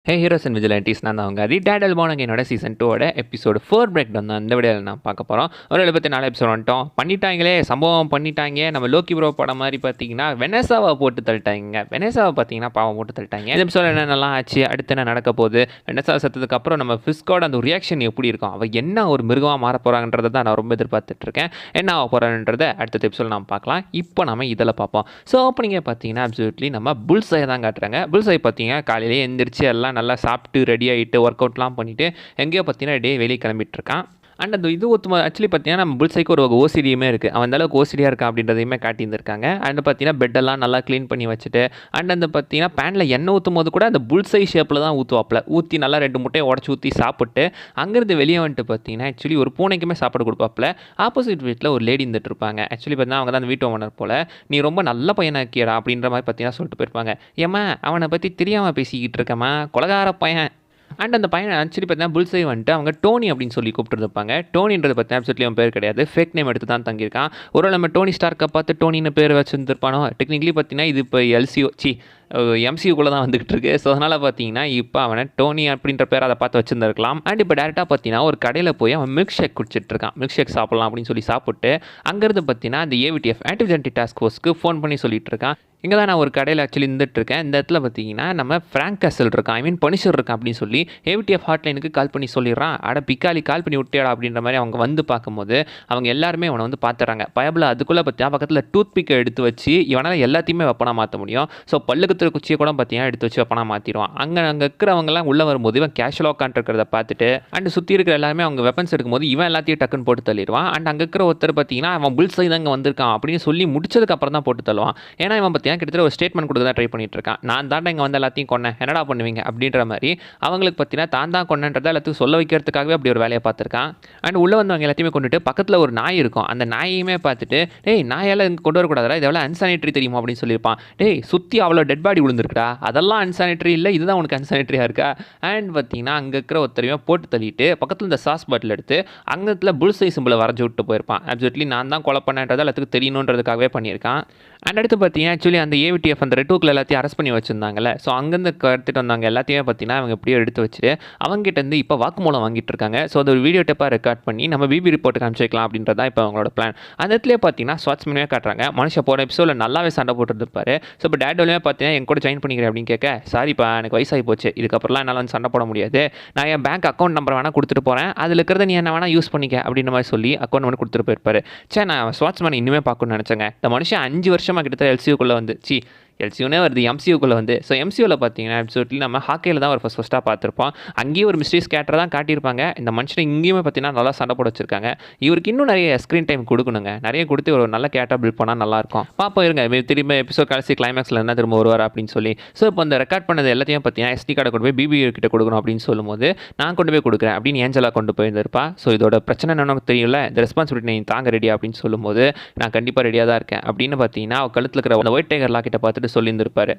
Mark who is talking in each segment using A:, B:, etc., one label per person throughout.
A: Hey heroes and விஜிலண்டிஸ், நான் தான் அவங்க அது டேடல் போனங்க என்னோட சீசன் 2 எபிசோடு 4 பிரேக் டவுன் தான் இந்த வீடியோவில் நான் பார்க்க போகிறோம். ஒரு 74 எபிசோட் வந்துட்டோம். பண்ணிட்டாங்களே, சம்பவம் பண்ணிட்டாங்க. நம்ம லோக்கி ப்ரோ படம் மாதிரி பார்த்தீங்கன்னா வெனசாவை போட்டு தள்ளிட்டாங்க. வெனசாவை பார்த்தீங்கன்னா பாவம் போட்டு தள்ளிட்டாங்க. இந்த எபிசோட என்னென்னலாம் ஆச்சு, அடுத்து என்ன நடக்க போகுது, வெனசாவை செத்ததுக்கு அப்புறம் நம்ம ஃபிஸ்கோட அந்த ரியாக்ஷன் எப்படி இருக்கும், அவள் என்ன ஒரு மிருகமாக மாற போகிறாங்கன்றதை தான் நான் ரொம்ப எதிர்பார்த்துட்ருக்கேன். என்ன ஆக போகிறான்றதை அடுத்த எபிசோட நம்ம பார்க்கலாம். இப்போ நம்ம இதில் பார்ப்போம். ஸோ ஓப்பனிங்கே பார்த்தீங்கன்னா அப்சல்யூட்லி நம்ம புல்ஸை தான் காட்டுறாங்க. புல்ஸை பார்த்தீங்கன்னா காலையிலேயே எந்திரிச்சு எல்லாம் நல்லா சாப்பிட்டு ரெடி ஆகிட்டு ஒர்க் அவுட்லாம் பண்ணிவிட்டு எங்கேயோ பார்த்தீங்கன்னா டே வெளியே கிளம்பிட்டு இருக்கான். அண்ட் அந்த இது ஆக்சுவலி பார்த்தீங்கன்னா நம்ம புல்ஸைக்கு ஒரு ஓசிடியுமே இருக்குது. அவன் அந்தளவுக்கு ஓசிடியாக இருக்கான் அப்படின்றதையுமே காட்டியிருந்திருக்காங்க. அண்ட் பார்த்தீங்கன்னா பெட்டெல்லாம் நல்லா க்ளீன் பண்ணி வச்சுட்டு அண்ட் அந்த பார்த்தீங்கன்னா பேனில் எண்ணெய் ஊற்றும் போது கூட அந்த புல்ஸை ஷேப்பில் தான் ஊற்றுவாப்பில். ஊற்றி நல்லா 2 முட்டையை உடச்சி ஊற்றி சாப்பிட்டு அங்கேருந்து வெளியே வந்துட்டு பார்த்தீங்கன்னா ஆக்சுவலி ஒரு பூனைக்குமே சாப்பாடு கொடுப்பாப்பில். ஆப்போசிட் வீட்டில் ஒரு லேடி இருந்துட்டு இருப்பாங்க. ஆக்சுவலி பார்த்தீங்கன்னா அவங்க தான் அந்த வீட்டு ஓனர் போல். நீ ரொம்ப நல்ல பையனாக்கியடா அப்படின்ற மாதிரி பார்த்தீங்கன்னா சொல்லிட்டு போயிருப்பாங்க. ஏம்மா அவனை பற்றி தெரியாமல் பேசிக்கிட்டு இருக்கம்மா, கொலகார பையன். அண்ட் அந்த பையன் ஆக்சுவலி பார்த்தீங்கன்னா புல்ஸை வந்துட்டு அவங்க டோனி அப்படின்னு சொல்லி கூப்பிட்டுருப்பாங்க. டோனின்றது பார்த்தீங்கன்னா அப்சல்யூட்லி அவன் பேர் கிடையாது, ஃபேக் நேம் எடுத்து தான் தங்கியிருக்கான். ஒரு நம்ம டோனி ஸ்டார்க்கை பார்த்து டோனின்னு பேர் வச்சுருந்துருப்பானோ. டெக்னிக்கலி பார்த்தீங்கன்னா இது இப்போ எம்சியூக்குள்ளே தான் வந்துகிட்டு இருக்கு. ஸோ அதனால் பார்த்தீங்கன்னா இப்போ அவனை டோனி அப்படின்ற பேர் அதை பார்த்து வச்சுருந்துருக்கலாம். அண்ட் இப்போ டேரெக்டாக பார்த்தீங்கன்னா ஒரு கடையில் போய் அவன் மில்க் ஷேக் குடிச்சிட்டு இருக்கான். மில்க் ஷேக் சாப்பிட்லாம் அப்படின்னு சொல்லி சாப்பிட்டு அங்கேருந்து பார்த்தீங்கன்னா அந்த ஏவிடிஎஃப் ஆன்டி விஜிலன்சி டாஸ்க் ஃபோர்ஸ்க்கு ஃபோன் பண்ணி சொல்லிட்டு இருக்கான். இங்கே தான் நான் ஒரு கடையில் ஆக்சுவலி இருந்துகிட்ருக்கேன். இந்த இடத்துல பார்த்தீங்கன்னா நம்ம ஃப்ராங்க் கேசல் இருக்கான், ஐ மீன் பனிஷர் இருக்கான் அப்படின்னு சொல்லி ஏவிடிஎஃப் ஹாட்லைனுக்கு கால் பண்ணி சொல்லிடுறான். பிக்காலி கால் பண்ணி விட்டியாடா அப்படின்ற மாதிரி அவங்க வந்து பார்க்கும்போது அவங்க எல்லாருமே இவனை வந்து பார்த்துறாங்க. பயபில் அதுக்குள்ளே பார்த்தீங்கன்னா பக்கத்தில் டூத் பிக்கை எடுத்து வச்சு இவனால் எல்லாத்தையுமே வெப்பனாக மாற்ற முடியும். ஸோ பல்லுக்கு குச்சியை கூட பார்த்தீங்கன்னா எடுத்து வச்சு வெப்பனாக மாற்றிடுவான். அங்கே இருக்கிறவங்கலாம் உள்ளே வரும்போது இவன் கேஷுவலாக உட்காந்துருக்கிறத பார்த்துட்டு அண்ட் சுற்றி இருக்கிற எல்லாருமே அவங்க வெப்பன்ஸ் எடுக்கும்போது இவன் எல்லாத்தையும் டக்குன்னு போட்டு தள்ளிடுவான். அண்ட் அங்கே இருக்கிற ஒருத்தர் பார்த்தீங்கன்னா அவன் புல்ஸை தான் இங்கே வந்திருக்கான் அப்படின்னு சொல்லி முடிச்சதுக்கு அப்புறம் தான் போட்டு தள்ளுவான். ஏன்னா இவன் கிட்டத்தட்ட ஒரு ஸ்டேட்மெண்ட் கொடுக்க தான் ட்ரை பண்ணிட்டு இருக்கான். நான் தான் இங்கே வந்து எல்லாத்தையும் கொன்னேன், என்னடா பண்ணுவீங்க அப்படின்ற மாதிரி. அவங்களுக்கு பார்த்தீங்கன்னா தான் கொன்னன்றதை எல்லாத்தையும் சொல்ல வைக்கிறதுக்காகவே அப்படி ஒரு வேலையை பார்த்துருக்கான். அண்ட் உள்ளே வந்தவங்க எல்லாத்தையுமே கொண்டுட்டு பக்கத்தில் ஒரு நாய் இருக்கும். அந்த நாயையுமே பார்த்துட்டு டேய் நாயெல்லாம் இங்கே கொண்டு வரக்கூடாதா, இது எவ்வளோ அன்சானிட்டரி தெரியுமா அப்படின்னு சொல்லியிருப்பான். டேய் சுற்றி அவ்வளோ டெட் பாடி விழுந்துருக்குடா, அதெல்லாம் அன்சானிட்டரி இல்லை, இதுதான் உனக்கு அன்சானிட்டரியாக இருக்கா. அண்ட் பார்த்தீங்கன்னா அங்கே இருக்கிற ஒருத்தரையுமே போட்டு தள்ளிட்டு பக்கத்தில் இந்த சாஸ் பாட்டில் எடுத்து அங்கத்தில் புல்ஸை சிம்பிளை வரைஞ்சி விட்டு போயிருப்பான். அப்சல்யூட்லி நான் தான் கொலை பண்ணன்றதை எல்லாத்துக்கும் தெரியணுன்றதுக்காகவே பண்ணியிருக்கான். அண்ட் அடுத்து பார்த்தீங்கன்னா ஆக்சுவலி அந்த ஏவிடிஎஃப் அந்த ரெட்டூக்கில் எல்லாத்தையும் அரெஸ்ட் பண்ணி வச்சுருந்தாங்கல்ல. ஸோ அங்கேருந்து எடுத்துகிட்டு வந்தாங்க எல்லாத்தையுமே பார்த்தீங்கன்னா அவங்க எப்படியோ எடுத்து வச்சுட்டு அவங்ககிட்ட இப்போ வாக்குமூலம் வாங்கிட்டு இருக்காங்க. ஸோ அது ஒரு வீடியோ டெப்பாக ரெக்கார்ட் பண்ணி நம்ம பிபி ரிப்போர்ட்டுக்கு அனுப்பிச்சு வைக்கலாம் அப்படின்றதா இப்போ அவங்களோட பிளான். அந்த இடத்துல பார்த்தீங்கன்னா ஸ்வாட்ஸ்மேனே காட்டுறாங்க. மனுஷன் போகிற எபிசோடில் நல்லாவே சண்டை போட்டுருப்பாரு. ஸோ இப்போ டேடோலையுமே பார்த்தீங்கன்னா என் கூட ஜாயின் பண்ணிக்கிறேன் அப்படின்னு கேட்க, சாரிப்பா எனக்கு வயசாகி போச்சு, இதுக்கப்புறம்லாம் என்னால் வந்து சண்டை போட முடியாது, நான் என் பேங்க் அக்கௌண்ட் நம்பர் வேணால் கொடுத்துட்டு போகிறேன், அதில் இருக்கிறத நீ என்ன வேணால் யூஸ் பண்ணிக்க அப்படின்ற மாதிரி சொல்லி அக்கௌண்ட் நம்பர் கொடுத்துட்டு போயிருப்பாரு. சே நான் ஸ்வாட்ஸ்மேன் இன்னுமே பார்க்கணும்னு நினச்சேங்க. இந்த மனுஷன் 5 வருஷமாக கிட்டத்தட்ட எல்சியூக்குள்ளே வந்து எல்சியூனே வருது எம்சியூக்குள்ளே வந்து. ஸோ எம்சியூவில் பார்த்தீங்கன்னா எபிசோட்லி நம்ம ஹாக்கையில் தான் ஒரு ஃபஸ்ட்டாக பார்த்துருப்போம். அங்கேயும் ஒரு மிஸ்ட்ரி ஸ்கேட்டர் தான் காட்டியிருப்பாங்க. இந்த மனுஷனை இங்கேயுமே பார்த்தீங்கன்னா நல்லா சண்டை போட வச்சிருக்காங்க. இவருக்கு இன்னும் நிறைய ஸ்க்ரீன் டைம் கொடுக்கணுங்க, நிறைய கொடுத்து ஒரு நல்ல கேரக்டர் பில்ட் பண்ணால் நல்லாயிருக்கும். பார்ப்போம் இருங்க திரும்ப எபிசோட் கடைசி கிளைமேக்ஸில் என்ன திரும்ப வருவார் அப்படின்னு சொல்லி. ஸோ இப்போ அந்த ரெக்கார்ட் பண்ணது எல்லாத்தையும் பார்த்தீங்கன்னா SD கார்டை கொண்டு போய் பிபி கிட்ட கொடுக்கணும் அப்படின்னு சொல்லும்போது நான் கொண்டு போய் கொடுக்குறேன் அப்படின்னு ஏஞ்சலா கொண்டு போயிருந்திருப்பா. ஸோ இதோட பிரச்சனை என்னன்னு தெரியல, இந்த ரெஸ்பான்சிபிலிட்டி நீ தாங்க ரெடியா அப்படின்னு சொல்லும்போது நான் கண்டிப்பாக ரெடியாக தான் இருக்கேன் அப்படின்னு பார்த்தீங்கன்னா கழுத்தில் இருக்கிற அந்த ஒயிட் டைகர் லாக்கிட்ட பார்த்துட்டு சொல்லியிருந்திருப்பாரு.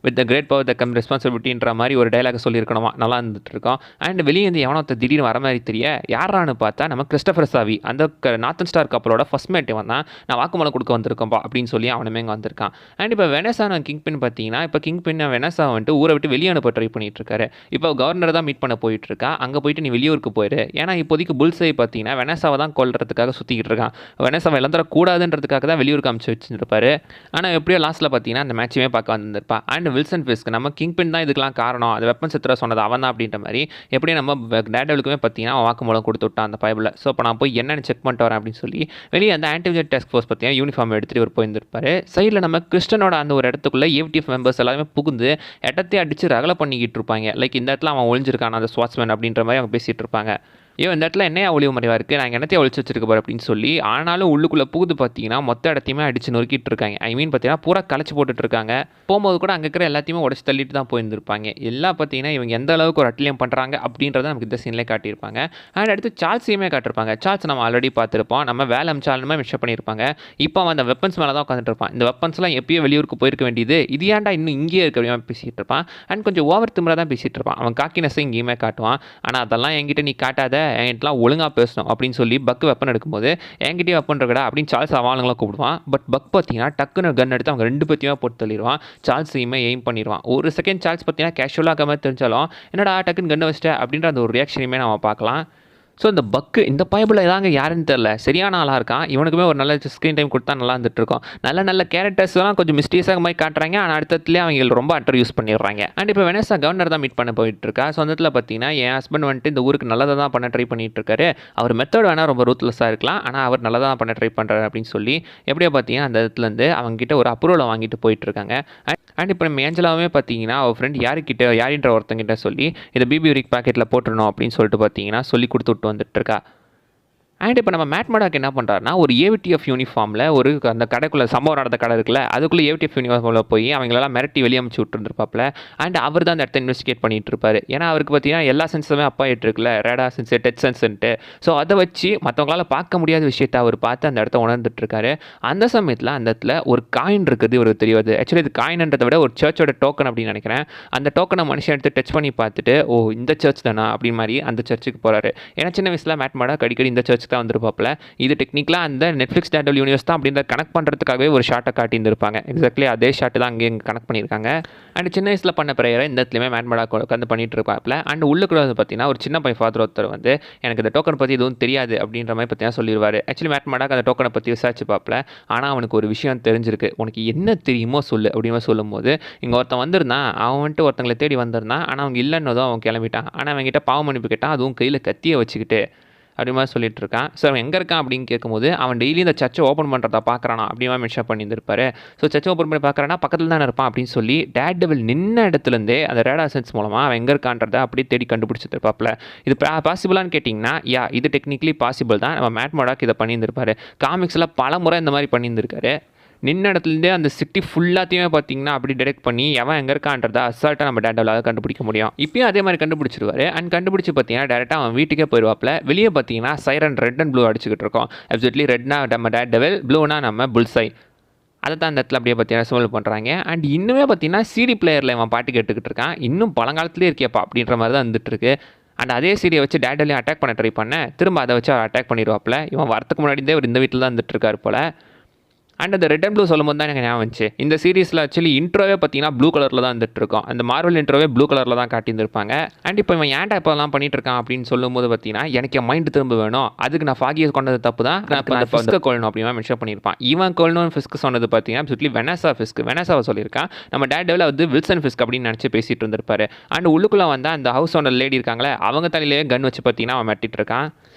A: With the great power the come ரெஸ்பான்சிபிலிட்டின்ற மாதிரி ஒரு டைலாக் சொல்லியிருக்கணுமா, நல்லா இருந்துட்டு இருக்கோம். அண்ட் வெளியே வந்து எவனோ திடீர்னு வர மாதிரி தெரிய யாரான்னு பார்த்தா நம்ம கிறிஸ்டோபர் சாவி, அந்த நார்த்தன் ஸ்டார் கப்பலோட ஃபர்ஸ்ட் மேட் வந்தான். நான் வாக்குமூலம் கொடுக்க வந்திருக்கோம்ப்பா அப்படின்னு சொல்லி அவனுமே இங்கே வந்திருக்கான். அண்ட் இப்போ வெனஸான கிங் பின் பார்த்தீங்கன்னா இப்போ கிங் பின் வெனஸா வந்துட்டு ஊரை விட்டு வெளியே அனுப்ப ட்ரை பண்ணிட்டு இருக்காரு. இப்போ கவர்னர் தான் மீட் பண்ண போயிட்டு இருக்கா. அங்கே போயிட்டு நீ வெளியூருக்கு போயிரு, ஏன்னா இப்போதைக்கு புல்ஸை பார்த்தீங்கன்னா வெனஸாவை தான் கொல்றதுக்காக சுற்றிக்கிட்டு இருக்கான். வெனஸாவை இழந்துடக்கூடாதுன்றதுக்காக தான் வெளியூருக்கு அமைச்சு வச்சுருப்பாரு. ஆனால் எப்படியோ லாஸ்ட்டில் பார்த்தீங்கன்னா அந்த மேட்சுமே பார்க்க வந்திருப்பா. அண்ட் வில்சன் ஃபிஸ்க் நம்ம கிங் பின் தான் இதுக்கெல்லாம் காரணம், அது வெப்பன் சித்திர சொன்னது அவன் தான் அப்படின்ற மாதிரி எப்படியும் நம்ம டேடலுக்குமே பார்த்தீங்கன்னா அவன் வாக்குமூலம் கொடுத்து விட்டான் அந்த பைபிளில். ஸோ இப்போ நான் போய் என்னென்னு செக் பண்ணிட்டு வரேன் அப்படின்னு சொல்லி வெளியே அந்த ஆன்டி விஜிலன்சி டாஸ்க் ஃபோர்ஸ் பார்த்தீங்கன்னா யூனிஃபார்ம் எடுத்துகிட்டு ஒரு போயிருந்திருப்பாரு. சைடில் நம்ம கிறிஸ்டனோட அந்த ஒரு இடத்துக்குள்ளே ஏவிடிஎஃப் மெம்பர்ஸ் எல்லாமே புகுந்து இடத்தையே அடித்து ரகலை பண்ணிக்கிட்டு இருப்பாங்க. லைக் இந்த இடத்துல அவன் ஒழிஞ்சிருக்கான் அந்த ஸ்வாட்ஸ்மேன் அப்படின்ற மாதிரி அவங்க பேசிகிட்டு இருப்பாங்க. இந்த இடத்துல என்னையா ஒளிவு முறைவாக இருக்குது, நான் என்னத்தையும் ஒழிச்சு வச்சிருக்க போகிறேன் அப்படின்னு சொல்லி. ஆனாலும் உள்ளுக்குள்ளே புகுது பார்த்தீங்கன்னா மொத்த இடத்தையுமே அடித்து நொறுக்கிட்டு இருக்காங்க. ஐ மீன் பார்த்தீங்கன்னா பூரா கலைச்சி போட்டுட்டு இருக்காங்க. போகும்போது கூட அங்கே இருக்கிற எல்லாத்தையுமே உடச்சி தள்ளிட்டு தான் போயிருந்திருப்பாங்க. எல்லாம் பார்த்தீங்கன்னா இவங்க எந்த அளவுக்கு ஒரு அட்லியம் பண்ணுறாங்க அப்படின்றத நமக்கு இந்த சீன்லேயே காட்டியிருப்பாங்க. அண்ட் அடுத்து சார்ல்ஸையுமே காட்டியிருப்பாங்க. சார்ல்ஸ் நம்ம ஆல்ரெடி பார்த்துருப்போம், நம்ம வேலை அமிச்சாலுமே மிஷன் பண்ணியிருப்பாங்க. இப்போ அவன் அந்த வெப்பன்ஸ் மேலே தான் உட்காந்துட்டு இருப்பான். இந்த வெப்பன்ஸ்லாம் எப்பயோ வெளியூருக்கு போயிருக்க வேண்டியது, இது ஏன்டா இன்னும் இங்கேயே இருக்க அப்படியே பேசிகிட்டு இருப்பான். அண்ட் கொஞ்சம் ஓவர் திமிராக தான் பேசிகிட்டு இருப்பான். அவன் காக்கினஸை இங்கேயுமே காட்டுவான். ஆனால் அதெல்லாம் என்கிட்ட நீ காட்டாத, என்கிட்டலாம் ஒழுங்காக பேசணும் அப்படின்னு சொல்லி பக் வெப்பன் எடுக்கும்போது என்கிட்டயே வெப்பன் இருக்கடா அப்படின்னு சார்ல்ஸ் அவனுங்களாம் கூப்பிடுவான். பட் பக் பார்த்தீங்கன்னா டக்குன்னு கன் எடுத்து அவங்க 2 பேத்தையுமே போட்டு தள்ளிடுவான். சார்ல்ஸையுமே எய்ம் பண்ணிடுவான். ஒரு செகண்ட் சார்ல்ஸ் பார்த்தீங்கன்னா கேஷுவலாக மாதிரி தெரிஞ்சாலும் என்னடா டக்குன்னு கன் வச்சிட்டேன் அப்படின்ற அந்த ஒரு ரியாக்ஷனையுமே நம்ம பார்க்கலாம். ஸோ இந்த பக்கு இந்த பைபிள் ஏதாங்க யாருன்னு தெரில, சரியான ஆளாக இருக்கான். இவனுக்குமே ஒரு நல்ல ஸ்க்ரீன் டைம் கொடுத்தா நல்லா இருந்துட்டுருக்கோம். நல்ல கேரக்டர்ஸ்லாம் கொஞ்சம் மிஸ்டீஸாக மாதிரி காட்டுறாங்க. ஆனால் அடுத்ததுலேயே அவங்க ரொம்ப அட்டர் யூஸ் பண்ணிடுறாங்க. அண்ட் இப்போ வெனஸா கவர்னர் தான் மீட் பண்ண போயிட்டுருக்கா. ஸோ அந்த பார்த்தீங்கன்னா என் ஹஸ்பண்ட் வந்துட்டு இந்த ஊருக்கு நல்லதாக தான் பண்ண ட்ரை பண்ணிட்டு இருக்காரு. அவர் மெத்தட் வேணால் ரொம்ப ரூத்லெஸ்ஸாக இருக்கலாம், ஆனால் அவர் நல்லதாக தான் பண்ண ட்ரை பண்ணுறாரு அப்படின்னு சொல்லி எப்படியோ பார்த்தீங்கன்னா அந்த இடத்துலேருந்து அவங்ககிட்ட ஒரு அப்ரூவலை வாங்கிட்டு போயிட்டுருக்காங்க. அண்ட் இப்போ நம்ம ஏஞ்சலாவே பார்த்தீங்கன்னா அவர் ஃப்ரெண்ட் யாரின்ற ஒருத்தங்கிட்ட சொல்லி இதை பிபி ரிக் பாக்கெட்டில் போட்டுருணும் அப்படின்னு சொல்லிட்டு பார்த்தீங்கன்னா சொல்லி கொடுத்துட்டு வந்துட்டு இருக்கா. அண்ட் இப்போ நம்ம மேட் மடாக் என்ன பண்ணுறாருனா ஒரு ஏவிடிஎஃப் யூனிஃபார்மில் ஒரு அந்த கடைக்குள்ளே சம்பவம் நடந்த கடை இருக்குல்ல அதுக்குள்ளே ஏவிடிஎஃப் யூனிஃபார்மில் போய் அவங்களெல்லாம் மிரட்டி வெளியே அமுச்சு விட்டுருந்துருப்பாப்பில். அண்ட் அவர் தான் அந்த இடத்த இன்வெஸ்டிகேட் பண்ணிட்டு இருப்பாரு. ஏன்னா அவருக்கு பார்த்தீங்கன்னா எல்லா சென்ஸுமே அப்பா இருக்குல்ல, ரேடா சென்ஸு டச் சென்ஸுன்ட்டு. ஸோ அதை வச்சு மற்றவங்களால பார்க்க முடியாத விஷயத்தை அவர் பார்த்து அந்த இடத்த உணர்ந்துட்டு இருக்காரு. அந்த சமயத்தில் அந்த இடத்துல ஒரு காயின் இருக்குது இவருக்கு தெரியாது. ஆக்சுவலி இது காயின்ன்றதை விட ஒரு சர்ச்சோட டோக்கன் அப்படின்னு நினைக்கிறேன். அந்த டோக்கனை மனுஷன் எடுத்து டச் பண்ணி பார்த்துட்டு ஓ இந்த சர்ச் தானா அப்படின்னு மாதிரி அந்த சர்ச்சுக்கு போகிறாரு. ஏன்னா சின்ன வயசில் மேட் மடாக் அடிக்கடி இந்த சர்ச் தான் வந்திருப்பாப்ல. இது டெக்னிக்கலாக அந்த நெட்ஃப்ளிக்ஸ் டேடல் யூனிவர்ஸ் தான் அப்படின்ற கனெக்ட் பண்ணுறதுக்காகவே ஒரு ஷாட்டை காட்டியிருந்திருப்பாங்க. எக்ஸாக்ட்லி அதே ஷாட்டு தான் அங்கே கனெக்ட் பண்ணியிருக்காங்க. அண்ட் சின்ன வயசில் பண்ண ப்ரேயரை இந்த இடத்துலையுமே மேட் மடாக் உட்காந்து பண்ணிட்டு இருப்பாப்ல. அண்ட் உள்ளுக்குள்ள வந்து பார்த்தீங்கன்னா ஒரு சின்ன பையன் ஃபாதர் ஒருத்தர் வந்து எனக்கு இந்த டோக்கன் பற்றி எதுவும் தெரியாது அப்படின்ற மாதிரி பார்த்தீங்கன்னா சொல்லிடுவார். ஆக்சுவலி மேட் மடாக் அந்த டோக்கனை பற்றி விசாரிச்சு பார்ப்பல. ஆனால் அவனுக்கு ஒரு விஷயம் தெரிஞ்சிருக்கு. உனக்கு என்ன தெரியுமோ சொல்லு அப்படின்னு சொல்லும்போது இங்கே ஒருத்தன் வந்திருந்தான், அவன் வந்துட்டு ஒருத்தங்களை தேடி வந்திருந்தான். ஆனால் அவங்க இல்லைன்னதும் அவன் கிளம்பிட்டான். ஆனால் அவங்ககிட்ட பாவ மன்னிப்பு கேட்டான், அதுவும் கையில் கத்தியை வச்சுக்கிட்டு அப்படி மாதிரி சொல்லிட்டு இருக்கான். ஸோ அவன் எங்கே இருக்கான் அப்படின்னு கேட்கும்போது அவன் டெய்லி இந்த சர்ச்சை ஓப்பன் பண்ணுறதா பார்க்குறானா அப்படிமா மென்ஷன் பண்ணியிருந்திருப்பாரு. ஸோ சர்ச்சை ஓப்பன் பண்ணி பார்க்குறானா பக்கத்தில் தானே இருப்பான் அப்படின்னு சொல்லி டேட் டெவில் நின்ன இடத்துலேருந்தே அந்த ரேடா சென்ஸ் மூலமாக அவன் எங்கே இருக்கான்றதை அப்படியே தேடி கண்டுபிடிச்சிருப்பாப்ல. இது பாசிபிளான்னு கேட்டிங்கன்னா இது டெக்னிக்கலி பாசிபிள் தான். நம்ம மேட் மடாக் இதை பண்ணியிருந்திருப்பாரு. காமிக்ஸில் பல முறை இந்த மாதிரி பண்ணியிருந்திருக்காரு. நின்ன இடத்துலேருந்தே அந்த சிட்டி ஃபுல்லாத்தையுமே பார்த்தீங்கன்னா அப்படி டிடெக்ட் பண்ணி எவன் எங்கே இருக்கான்றதை அசால்ட்டாக நம்ம டேட்டாவில் கண்டுபிடிக்க முடியும். இப்பயும் அதே மாதிரி கண்டுபிடிச்சிருவாரு. அண்ட் கண்டுபிடிச்சி பார்த்தீங்கன்னா டேரெக்டாக அவன் வீட்டுக்கே போயிடுவாப்பில். வெளியே பார்த்தீங்கன்னா சைரன் ரெட் அண்ட் ப்ளூ அடிச்சுக்கிட்டு இருக்கோம். அப்சல்யூட்லி ரெட்னா நம்ம டேட் டெவில், ப்ளூனா நம்ம புல்சை. அதை தான் அந்த இடத்துல அப்படியே பார்த்தீங்கன்னா சிம்பிள் பண்ணுறாங்க. அண்ட் இன்னுமே பார்த்தீங்கன்னா சிடி பிளேயரில் அவன் பாட்டு கேட்டுக்கிட்டு இருக்கான். இன்னும் பழங்காலத்துலேயே இருக்கியப்பா அப்படின்ற மாதிரி தான் வந்துட்டுருக்கு. அண்ட் அதே சீரியை வச்சு டேட்லையும் அட்டாக் பண்ண ட்ரை பண்ணேன். திரும்ப அதை வச்சு அட்டாக் பண்ணிடுவாப்பில். இவன் வரத்துக்கு முன்னாடியே அவர் இந்த வீட்டில் தான் வந்துட்டுருக்காரு போல். அண்ட் அந்த ரெட் அண்ட் ப்ளூ சொல்லும்போது தான் எனக்கு ஞாபகம் வந்துச்சு. இந்த சீரிஸில் ஆக்சுவலி இன்ட்ரோவே பார்த்தீங்கன்னா ப்ளூ கலரில் தான் வந்துட்டு இருக்கோம். அந்த மார்வல் இன்ட்ரோவே ப்ளூ கலரில் தான் காட்டியிருந்திருப்பாங்க. அண்ட் இப்போ இவன் ஏன்டா இப்போலாம் பண்ணிட்டு இருக்கான் அப்படின்னு சொல்லும்போது பார்த்தீங்கன்னா எனக்கு என் மைண்டு திரும்ப வேணும், அதுக்கு நான் ஃபாகியை கொண்டது தப்பு தான், நான் இப்போ அந்த ஃபிஸ்க்கை கொள்ளணும் அப்படின்னு மென்ஷன் பண்ணியிருப்பான். இவன் கொள்ளணும் ஃபிஸ்க்கு சொன்னது பார்த்தீங்கன்னா சுற்றி வெனஸாவை சொல்லியிருக்கான். நம்ம டேட் டெவில் வந்து வில்சன் ஃபிஸ்க் அப்படின்னு நினச்சி பேசிட்டு இருந்திருப்பாரு. அண்ட் உள்ளுக்குள்ளே வந்தால் அந்த ஹவுஸ் ஓனர் லேடி இருக்காங்களே அவங்க தலையிலேயே கன் வச்சு பார்த்தீங்கன்னா அவன் மெட்டிட்டு இருக்கான்.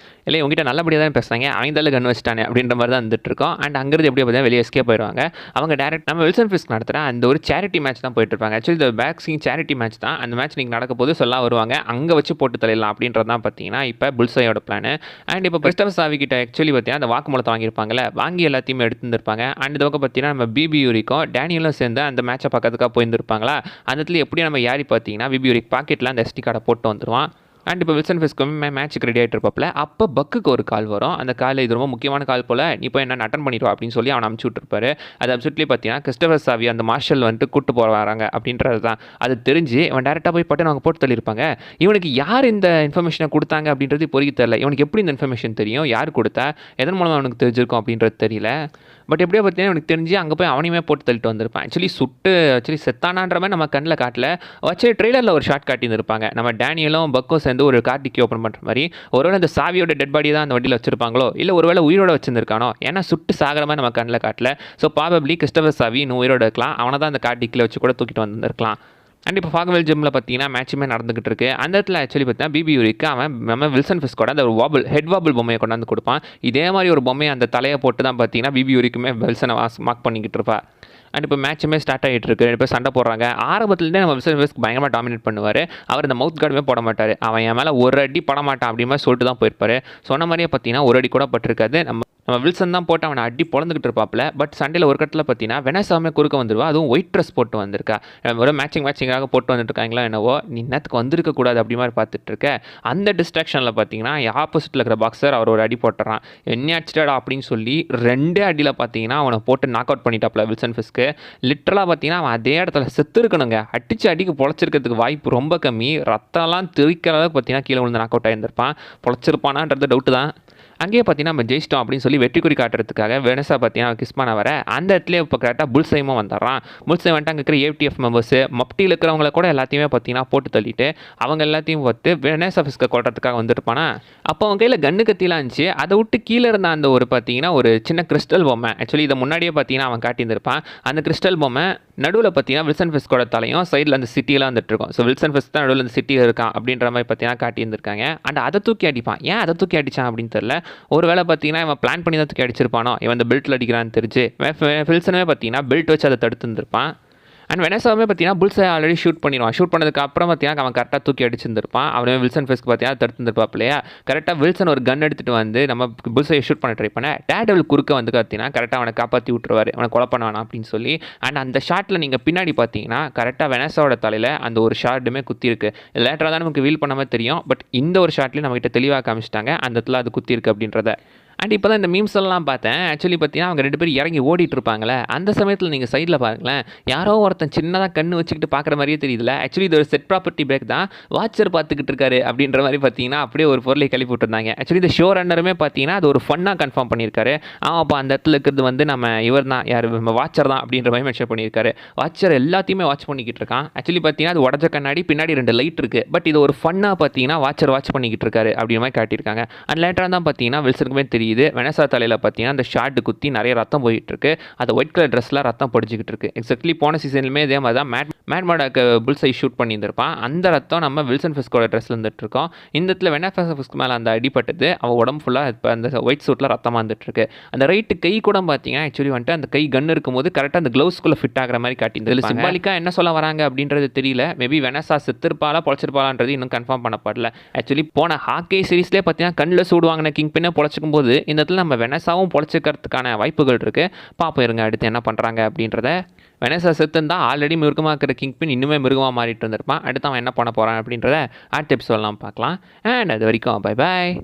A: இல்லை உங்ககிட்ட நல்லபடியாக தான் பேசுகிறாங்க, அவங்க தலை கன் வச்சுட்டானே அப்படின்ற மாதிரி தான் வந்துட்டு இருக்கோம். அண்ட் அங்கிருந்து எப்படியோ பார்த்தீங்கன்னா வெளியே எஸ்கேப் போயிடுவாங்க. அவங்க டேரக்ட் நம்ம வில்சன் ஃபிஸ்க் நடத்துகிற அந்த ஒரு சேரிட்டி மேட்ச் தான் போயிட்டு இருப்பாங்க. ஆக்சுவலி இந்த பேக்ஸிங் சேரிட்டி மேட்ச் தான். அந்த மேட்ச் நீங்கள் நடக்க போது சொல்ல வருவாங்க, அங்கே வச்சு போட்டு தலையிடலாம் அப்படின்றது தான் பார்த்தீங்கன்னா இப்போ புல்சையோட பிளான். அண்ட் இப்போ கிறிஸ்டபர் சாவி கிட்ட ஆக்சுவலி பார்த்தீங்கன்னா அந்த வாக்குமூலத்தை வாங்கியிருப்பாங்கல்ல, வாங்கி எல்லாத்தையுமே எடுத்துருப்பாங்க. அண்ட் இந்த பக்கம் பார்த்தீங்கன்னா நம்ம பிபி யூரிக்கும் டேனியலும் சேர்ந்து அந்த மேட்சை பார்க்கறதுக்காக போயிருந்துருப்பாங்களா. அந்த இடத்துல எப்படியும் நம்ம யாரி பார்த்தீங்கன்னா பிபி யூரிக் பாக்கெட்டில் அந்த எஸ்டி கார்டை போட்டு வந்துடுவான். அண்ட் இப்போ வில்சன் ஃபிஸ்க்குமே மேட்ச்சுக்கு ரெடி ஆகிட்டு இருப்பாப்ல. அப்போ பக்குக்கு ஒரு கால் வரும். அந்த கால் இது ரொம்ப முக்கியமான கால் போல், நீ போய் என்ன அட்டன் பண்ணிடுவா அப்படின்னு சொல்லி அவனை அமுச்சு விட்டுருப்பாரு. அது அப்சல்யூட்லி பார்த்தீங்கன்னா கிறிஸ்டபர் சாவி அந்த மார்ஷல் வந்துட்டு கூட்டு போக வராங்க அப்படின்றது தான். அது தெரிஞ்சு இவன் டேரெக்டாக போய் பட்டு அவங்க போட்டு தள்ளியிருப்பாங்க. இவனுக்கு யார் இந்த இன்ஃபர்மேஷனை கொடுத்தாங்க அப்படின்றது இப்போதைக்கு தெரியல. இவனுக்கு எப்படி இந்த இன்ஃபர்மேஷன் தெரியும், யார் கொடுத்தா, எதன் மூலமாக அவனுக்கு தெரிஞ்சிருக்கும் அப்படின்றது தெரியல. பட் எப்படியோ பார்த்தீங்கன்னா எனக்கு தெரிஞ்சு அங்கே போய் அவனையுமே போட்டு தள்ளிட்டு வந்திருப்பான். ஆக்சுவலி செத்தானான்ற மாதிரி நம்ம கண்ணில் காட்டல வச்சு ட்ரெய்லரில் ஒரு ஷார்ட் காட்டியிருந்திருப்பாங்க. நம்ம டேனியலும் பக்கும் சேர்ந்து ஒரு கார் டிக்கி ஓப்பன் பண்ணுற மாதிரி. ஒருவேளை அந்த சாவியோட டெட் பாடி தான் அந்த வண்டியில் வச்சிருப்பாங்களோ, இல்லை ஒருவேளை உயிரோட வச்சிருந்திருக்கானோ, ஏன்னா சுட்டு சாகிற மாதிரி நம்ம கண்ணில் காட்டல. ஸோ ப்ராபப்ளி கிறிஸ்டபர் சாவி இன்னும் உயிரோட இருக்கலாம், அவனை தான் அந்த கார் டிக்கியில் வச்சு கூட தூக்கிட்டு வந்திருக்கலாம். அண்ட் இப்போ ஃபாக்வெல் ஜிம்மில் பார்த்தீங்கன்னா மேட்சுமே நடந்துகிட்டு இருக்கு. அந்த இடத்துல ஆக்சுவலி பார்த்தீங்கன்னா பிபி யூரிக்கு அவன் நம்ம வில்சன் ஃபிஸ்கோட அந்த ஒரு ஹெட் வாபிள் பொம்மையை கொண்டாந்து கொடுப்பான். இதே மாதிரி ஒரு பொம்மையை அந்த தலையை போட்டு தான் பார்த்தீங்கன்னா பிபி யூரிக்குமே வில்சனை மார்க் பண்ணிக்கிட்டு இருப்பா. அண்ட் இப்போ மேட்சுமே ஸ்டார்ட் ஆகிட்டு இருக்கு. ரெண்டு பேர் சண்டை போடுறாங்க. ஆரம்பத்துலேருந்தே நம்ம வில்சன் ஃபிஸ்க் பயங்கரமாக டாமினேட் பண்ணுவார். அவர் இந்த மவுத் கார்டுமே போட மாட்டார். அவன் என் மேலே ஒரு அடி பட மாட்டான் அப்படி மாதிரி சொல்லிட்டு தான் போயிருப்பாரு. சொன்ன மாதிரியே பார்த்தீங்கன்னா ஒரு அடி கூட பட்டிருக்காது. நம்ம நம்ம வில்சன் தான் போட்டு அவனை அடி பொழந்துக்கிட்டு இருப்பாப்ல. பட் சண்டையில் ஒரு கட்டத்தில் பார்த்தீங்கன்னா வெனஸாவே குறுக்க வந்துடுவா. அதுவும் ஒயிட் ட்ரெஸ் போட்டு வந்திருக்கா. ஒரு மேட்சிங்காக போட்டு வந்துட்டு இருக்காங்களா என்னவோ, நீ நேரத்துக்கு வந்திருக்க கூடாது அப்படி மாதிரி பார்த்துட்டு இருக்க. அந்த டிஸ்ட்ராக்ஷனில் பார்த்தீங்கன்னா ஆப்போசிட்டில் இருக்கிற பாக்ஸர் அவர் ஒரு அடி போட்டுறான். என்ன அடிச்சிட்டா அப்படின்னு சொல்லி 2 அடியில் பார்த்தீங்கன்னா அவனை போட்டு நாக் அவுட் பண்ணிட்டாப்ல வில்சன் ஃபிஸ்க்கு. லிட்டரலாக பார்த்தீங்கன்னா அவன் அதே இடத்துல செத்து இருக்கணுங்க. அடிக்கு பொழைச்சிருக்கிறதுக்கு வாய்ப்பு ரொம்ப கம்மி. ரத்தம்லாம் தெரிக்கிற அளவுக்கு பார்த்தீங்கன்னா கீழே விழுந்து நாக் அவுட் ஆகியிருந்திருப்பான். பொழைச்சிருப்பானான்றது டவுட்டு தான். அங்கேயே பார்த்தீங்கன்னா நம்ம ஜெயிச்சிட்டோம் அப்படின்னு சொல்லி வெற்றி குறி காட்டுறதுக்காக வெனஸா பார்த்தீங்கன்னா கிஸ் பண்ண வர அந்த இடத்துல இப்போ கரெக்டாக புல்சைமும் வந்துடுறான். புல்சை வந்துட்டு அங்கே இருக்கிற ஏடிஎஃப் மெம்பர்ஸு மப்டியில் இருக்கிறவங்கள கூட எல்லாத்தையுமே பார்த்தீங்கன்னா போட்டு தள்ளிட்டு அவங்க எல்லாத்தையும் பார்த்து வெனஸா ஃபிஸ்கை கொள்றதுக்காக வந்துருப்பானா. அப்போ அவங்க கையில் கன்று கத்திலாம் இருந்துச்சு. அதை விட்டு கீழே இருந்த அந்த ஒரு பார்த்தீங்கன்னா ஒரு சின்ன கிறிஸ்டல் பொம்மை, ஆக்சுவலி இதை முன்னாடியே பார்த்தீங்கன்னா அவன் காட்டியிருந்திருப்பான். அந்த கிறிஸ்டல் பொம்மை நடுவில் பார்த்தீங்கன்னா வில்சன் ஃபிஸ்கோட தலையும் சைடில் அந்த சிட்டியெல்லாம் வந்துட்டு இருக்கும். ஸோ வில்சன் ஃபிஸ்க் தான் நடுவில் அந்த சிட்டியில் இருக்கான் அப்படின்ற மாதிரி பார்த்தீங்கன்னா காட்டியிருந்திருக்காங்க. அண்ட் அதை தூக்கி அடிப்பான். ஏன் அதை தூக்கி அடித்தான் அப்படின்னு தெரியல. ஒரு வேளை பார்த்தீங்கன்னா இவன் பிளான் பண்ணி தான் தூக்கி அடிச்சிருப்பானோ, இவன் இந்த பெல்ட்டில் அடிக்கிறான்னு தெரிஞ்சு வில்சனே பார்த்தீங்கன்னா பெல்ட் வச்சு அதை தடுத்து இருந்திருப்பான். அண்ட் வெனஸாவே பார்த்தீங்கன்னா புல்ஸை ஆல்ரெடி ஷூட் பண்ணிடுவான். ஷூட் பண்ணதுக்கு அப்புறம் பார்த்தீங்கன்னா அவன் கரெக்டாக தூக்கி அடிச்சிருந்திருப்பான். அவனே வில்சன் ஃபேஸ்க்கு பார்த்தீங்கன்னா தடுத்துருப்பான் இல்லையா. கரெக்டாக வில்சன் ஒரு கன் எடுத்துகிட்டு வந்து நம்ம புல்ஸையை ஷூட் பண்ண ட்ரை பண்ண டேர்டெவில் குறுக்க வந்து பார்த்தீங்கன்னா கரெக்டாக அவனை காப்பாற்றி விட்டுருவார், அவனை கொலை பண்ண வேணாம் அப்படின்னு சொல்லி. அண்ட் அந்த ஷாட்டில் நீங்கள் பின்னாடி பார்த்தீங்கன்னா கரெக்டாக வெனஸாவோட தலையில் அந்த ஒரு ஷாட்டுமே குத்திருக்கு. லேட்டராக தான் நமக்கு வீல் பண்ணாமல் தெரியும். பட் இந்த ஒரு ஷாட்லேயும் நம்மகிட்ட தெளிவாக காமிச்சிட்டாங்க அந்த இடத்துல அது குத்திருக்கு அப்படின்றத. அண்ட் இப்போ தான் இந்த மீம்ஸ் எல்லாம் பார்த்தேன். ஆக்சுவலி பார்த்தீங்கன்னா அவங்க 2 பேரும் இறங்கி ஓடிட்டு இருப்பாங்களே, அந்த சமயத்தில் நீங்கள் சைடில் பாருங்களேன், யாரோ ஒருத்தன் சின்னதாக கண்ணு வச்சுக்கிட்டு பார்க்குற மாதிரியே தெரியுதுல. ஆக்சுவலி இது ஒரு செட் ப்ராப்பர்ட்டி பிரேக் தான். வாட்சர் பார்த்துக்கிட்டு இருக்காரு அப்படின்ற மாதிரி பார்த்தீங்கன்னா அப்படியே ஒரு பொருளை கிளப்பி விட்டுருந்தாங்க. ஆக்சுவலி இந்த ஷோ ரன்னருமே பார்த்தீங்கன்னா அது ஒரு ஃபன்னாக கன்ஃபார்ம் பண்ணியிருக்காரு. அப்போ அந்த இடத்துல இருக்கிறது வந்து நம்ம இவர் தான், யார் நம்ம வாட்சர் தான் அப்படின்ற மாதிரி மென்ஷன் பண்ணியிருக்காரு. வாட்சர் எல்லாத்தையுமே வாட்ச் பண்ணிக்கிட்டு இருக்கான். ஆக்சுவலி பார்த்தீங்கன்னா அது உடஞ்ச கண்ணாடி, பின்னாடி 2 லைட் இருக்குது. பட் இது ஒரு ஃபன்னாக பார்த்தீங்கன்னா வாட்சர் வாட்ச் பண்ணிக்கிட்டு இருக்காரு அப்படின்ற மாதிரி காட்டியிருக்காங்க. அண்ட் லேட்டராக தான் பார்த்தீங்கன்னா வில்சனுக்குமே தெரியுது வெனஸா தலையில் பார்த்தீங்கன்னா அந்த ஷார்ட் குத்தி நிறைய ரத்தம் போயிட்டு இருக்கு. அது ஒயிட் கலர் ட்ரெஸ்ல ரத்தம் படிச்சுக்கிட்டு இருக்கு. எக்ஸாக்ட்லி போன சீசன்லுமே இதே மாதிரி தான் மேட் மாடாக்கு புல்ஸை ஷூட் பண்ணியிருந்திருப்பான். அந்த ரத்தம் நம்ம வில்சன் ஃபிஸ்கோட ட்ரெஸ்ல இருந்துட்டு இருக்கோம். இந்த இடத்துல வெனஸா ஃபிஸ்க் மேலே அந்த அடிப்பட்டது அவன் உடம்பு ஃபுல்லாக இப்போ அந்த ஒயிட் சூட்டில் ரத்தமாக வந்துட்டு இருக்கு. அந்த ரைட்டு கை கூட பார்த்தீங்கன்னா ஆக்சுவலி வந்துட்டு அந்த கை கன் இருக்கும்போது கரெக்டாக அந்த க்ளவுஸ்குள்ளே ஃபிட் ஆகிற மாதிரி காட்டியிருந்தது. சிம்பாலிக்காக என்ன சொல்ல வராங்க அப்படின்றது தெரியல. மேபி வெனஸா செத்துருப்பாலா பொழைச்சிருப்பாலான்றது இன்னும் கன்ஃபார்ம் பண்ணப்படல. ஆக்சுவலி போன ஹாக்கி சீரீஸ்லேயே பார்த்தீங்கன்னா கண்ணில் சூடுவாங்கின கிங் பின்ன பொழைச்சிக்கும் போது இந்த இடத்துல நம்ம வெனஸாவும் பொழைச்சிக்கிறதுக்கான வாய்ப்புகள் இருக்குது. பார்ப்போம் இருங்க அடுத்து என்ன பண்ணுறாங்க அப்படின்றத. வெனஸா செத்துன்னு தான் ஆல்ரெடி மிருகமாக இருக்கிற கிங் பின் இன்னுமே மிருகமாக மாறிட்டு இருந்திருப்பான். அடுத்து அவன் என்ன பண்ண போகிறான் அப்படின்றத அடுத்த எபிசோட்லாம் பார்க்கலாம். அண்ட் அது வரைக்கும் பை பாய்.